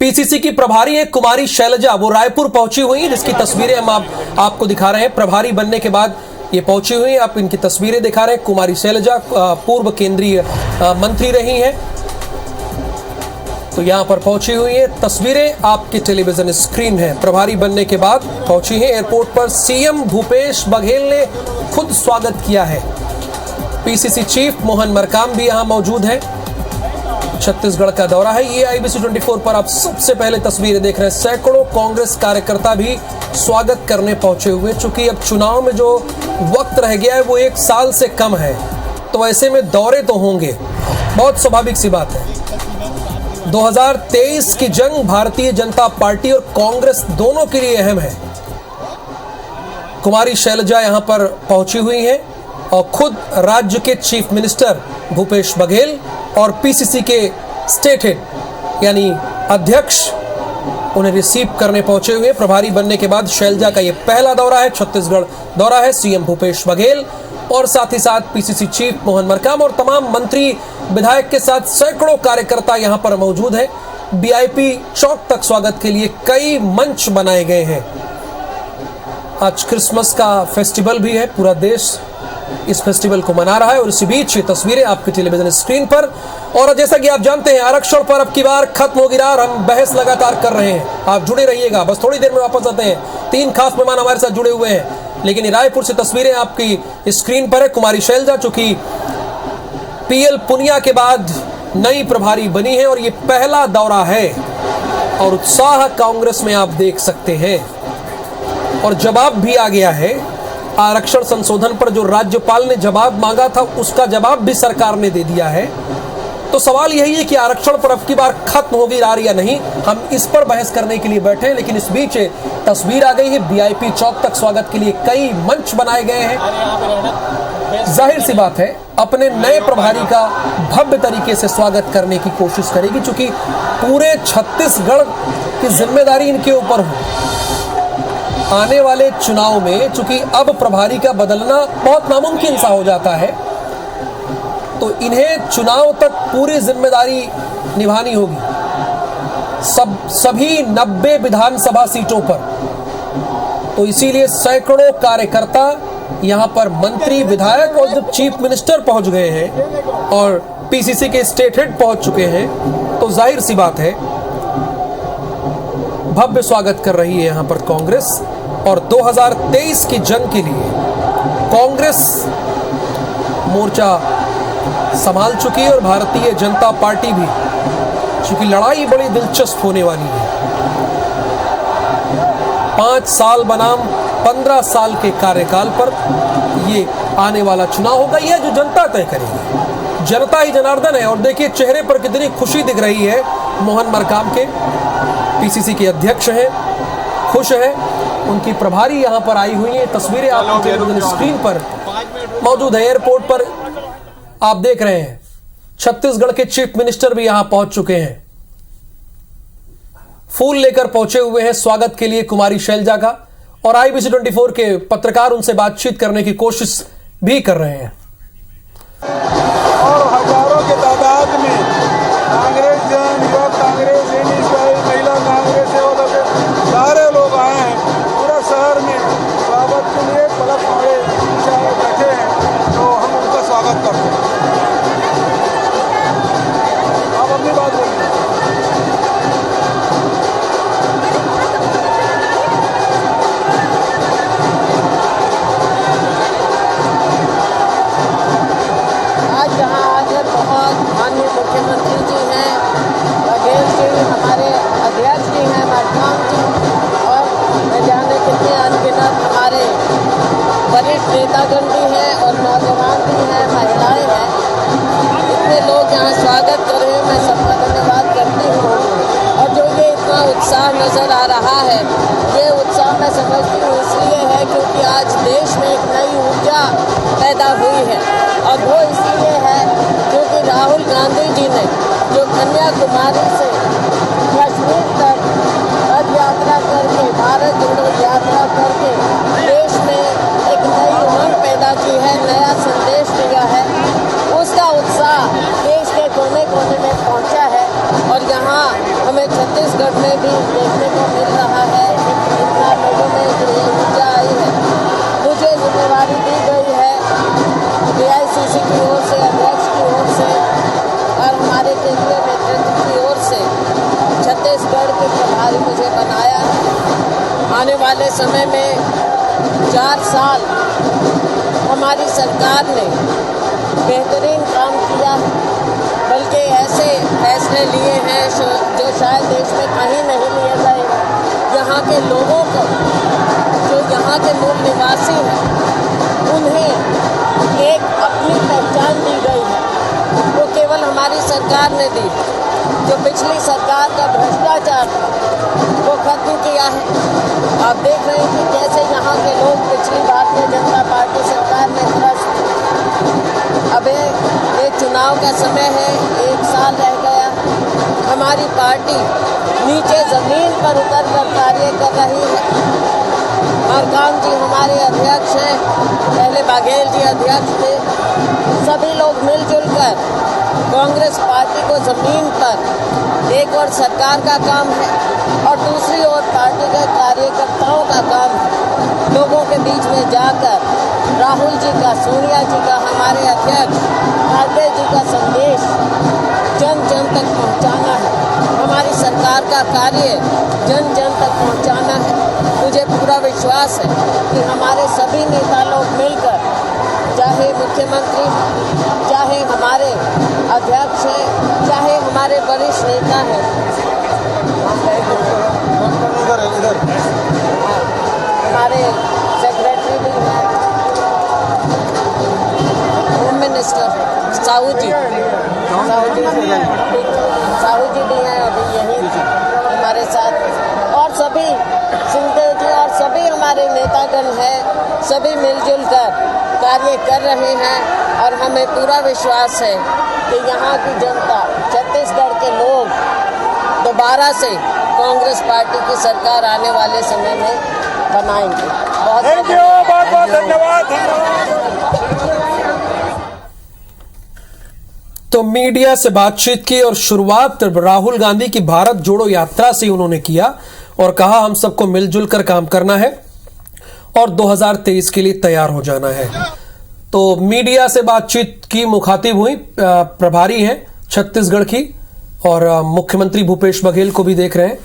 PCC की प्रभारी है कुमारी शैलजा, वो रायपुर पहुंची हुई हैं, जिसकी तस्वीरें हम आपको दिखा रहे हैं। प्रभारी बनने के बाद ये पहुंची हुई हैं, आप इनकी तस्वीरें दिखा रहे हैं। कुमारी शैलजा पूर्व केंद्रीय मंत्री रही हैं, तो यहां पर पहुंची हुई है। तस्वीरें आपके टेलीविजन स्क्रीन है। प्रभारी बनने के बाद पहुंची है एयरपोर्ट पर। सीएम भूपेश बघेल ने खुद स्वागत किया है। पीसीसी चीफ मोहन मरकाम भी यहां मौजूद है। छत्तीसगढ़ का दौरा है ये। IBC 24 पर आप सबसे पहले तस्वीरें देख रहे हैं। सैकड़ों कांग्रेस कार्यकर्ता भी स्वागत करने पहुंचे हुए। चूंकि अब चुनाव में जो वक्त रह गया है वो 1 साल से कम है, तो ऐसे में दौरे तो होंगे, बहुत स्वाभाविक सी बात है। 2023 की जंग भारतीय जनता पार्टी और कांग्रेस दोनों के लिए अहम है। कुमारी शैलजा यहां पर पहुंची हुई हैं और खुद राज्य के चीफ मिनिस्टर भूपेश बघेल और पीसीसी के स्टेट हेड यानी अध्यक्ष उन्हें रिसीव करने पहुंचे हुए। प्रभारी बनने के बाद शैलजा का यह पहला दौरा है, छत्तीसगढ़ दौरा है। सीएम भूपेश बघेल और साथ ही साथ पीसीसी चीफ मोहन मरकाम और तमाम मंत्री विधायक के साथ सैकड़ों कार्यकर्ता यहां पर मौजूद हैं। वीआईपी चौक तक स्वागत के लिए कई मंच बनाए गए हैं। आज क्रिसमस का फेस्टिवल भी है, पूरा देश इस फेस्टिवल को मना रहा है और इसी बीच ये तस्वीरें आपके टेलीविजन स्क्रीन पर। और जैसा कि आप जानते हैं, आरक्षण पर अब की बार खत्म होगी रार। हम बहस लगातार कर रहे हैं, आप जुड़े रहिएगा। बस थोड़ी देर में वापस आते हैं। 3 खास मेहमान हमारे साथ जुड़े हुए हैं, लेकिन रायपुर से तस्वीरें आपकी स्क्रीन पर है। कुमारी शैलजा चूंकि पीएल पुनिया के बाद नई प्रभारी बनी है और ये पहला दौरा है और उत्साह कांग्रेस में आप देख सकते हैं। और जवाब भी आ गया है। आरक्षण संशोधन पर जो राज्यपाल ने जवाब मांगा था, उसका जवाब भी सरकार ने दे दिया है। तो सवाल यही है कि आरक्षण पर अब की बार खत्म होगी रार या नहीं। हम इस पर बहस करने के लिए बैठे हैं, लेकिन इस बीच तस्वीर आ गई है। वीआईपी चौक तक स्वागत के लिए कई मंच बनाए गए हैं। जाहिर सी बात है, अपने नए प्रभारी का भव्य तरीके से स्वागत करने की कोशिश करेगी, क्योंकि पूरे छत्तीसगढ़ की जिम्मेदारी इनके ऊपर हो। आने वाले चुनाव में चूंकि अब प्रभारी का बदलना बहुत नामुमकिन सा हो जाता है, तो इन्हें चुनाव तक पूरी जिम्मेदारी निभानी होगी, सभी 90 विधानसभा सीटों पर। तो इसीलिए सैकड़ों कार्यकर्ता यहां पर मंत्री, विधायक और जब चीफ मिनिस्टर पहुंच गए हैं और पीसीसी के स्टेट हेड पहुंच चुके हैं, तो जाहिर सी बात है भव्य स्वागत कर रही है यहां पर कांग्रेस। और 2023 की जंग के लिए कांग्रेस मोर्चा संभाल चुकी है और भारतीय जनता पार्टी भी, चूंकि लड़ाई बड़ी दिलचस्प होने वाली है। 5 साल बनाम 15 साल के कार्यकाल पर ये आने वाला चुनाव होगा। यह जो जनता तय करेगी, जनता ही जनार्दन है। और देखिए चेहरे पर कितनी खुशी दिख रही है मोहन मरकाम के, पीसीसी के अध्यक्ष हैं, खुश है। उनकी प्रभारी यहां पर आई हुई है। तस्वीरें आपकी टेलीविजन स्क्रीन पर मौजूद है। एयरपोर्ट पर आप देख रहे हैं छत्तीसगढ़ के चीफ मिनिस्टर भी यहां पहुंच चुके हैं, फूल लेकर पहुंचे हुए हैं स्वागत के लिए कुमारी शैलजा का। और IBC 24 के पत्रकार उनसे बातचीत करने की कोशिश भी कर रहे हैं। और हजारों के तादाद में कांग्रेस जन, युवा कांग्रेस, महिला कांग्रेस, सारे लोग आए हैं। पूरा शहर में स्वागत के लिए पलक मारे बैठे हैं, तो हम उनका स्वागत करते हैं। आप अपनी बात बोलिए। आज यहाँ आकर बहुत माननीय मुख्यमंत्री जी हैं, बघेल जी, हमारे अध्यक्ष जी हैं, मरकाम जी, और न जाने कितने अनगिनत हमारे वरिष्ठ नेतागण भी हैं और नौजवान भी हैं, महिलाएं हैं। इतने लोग यहाँ स्वागत कर रहे हैं, मैं सबका धन्यवाद करती हूँ। और जो ये इतना उत्साह नज़र आ रहा है, ये उत्साह मैं समझती हूँ इसलिए है क्योंकि आज देश में एक नई ऊर्जा पैदा हुई है। और वो इसलिए है क्योंकि राहुल गांधी जी ने जो कन्याकुमारी से कश्मीर तक पद यात्रा करके, भारत जोड़ो यात्रा करके देश में एक नई उमंग पैदा की है, नया संदेश दिया है, उसका उत्साह देश के कोने कोने में पहुंचा है। और यहाँ हमें छत्तीसगढ़ आने वाले समय में 4 साल हमारी सरकार ने बेहतरीन काम किया, बल्कि ऐसे फैसले लिए हैं जो शायद देश में कहीं नहीं लिए गए। यहाँ के लोगों को, जो यहाँ के मूल निवासी हैं, उन्हें एक अपनी पहचान दी गई है, वो केवल हमारी सरकार ने दी। जो पिछली सरकार का भ्रष्टाचार था वो खत्म किया है। आप देख रहे हैं कि कैसे यहाँ के लोग पिछली भारतीय जनता पार्टी सरकार में त्रस्त थे। अब ये चुनाव का समय है, 1 साल रह गया। हमारी पार्टी नीचे ज़मीन पर उतर कर कार्य कर रही है। मारकाम जी हमारे अध्यक्ष हैं, पहले बघेल जी अध्यक्ष थे। सभी लोग मिलजुल कर कांग्रेस पार्टी को ज़मीन पर, एक और सरकार का काम है और दूसरी ओर पार्टी के कार्यकर्ताओं का काम है लोगों के बीच में जाकर राहुल जी का, सोनिया जी का, हमारे अध्यक्ष खड़गे जी का संदेश जन जन तक पहुंचाना है। हमारी सरकार का कार्य जन जन तक पहुंचाना है। मुझे पूरा विश्वास है कि हमारे सभी नेता लोग मिलकर, चाहे मुख्यमंत्री, चाहे हमारे अध्यक्ष हैं, चाहे हमारे वरिष्ठ नेता हैं, हमारे सेक्रेटरी भी हैं, होम मिनिस्टर साहू जी भी हैं अभी यहीं हमारे साथ, और सभी सिंहदेव जी और सभी हमारे नेतागण हैं। सभी मिलजुल कर कार्य कर रहे हैं और हमें पूरा विश्वास है कि यहाँ की जनता, छत्तीसगढ़ के लोग दोबारा से कांग्रेस पार्टी की सरकार आने वाले समय में बनाएंगे। बहुत धन्यवाद। तो मीडिया से बातचीत की और शुरुआत राहुल गांधी की भारत जोड़ो यात्रा से उन्होंने किया और कहा हम सबको मिलजुल कर काम करना है और 2023 के लिए तैयार हो जाना है। तो मीडिया से बातचीत की मुखातिब हुई प्रभारी हैं छत्तीसगढ़ की और मुख्यमंत्री भूपेश बघेल को भी देख रहे हैं।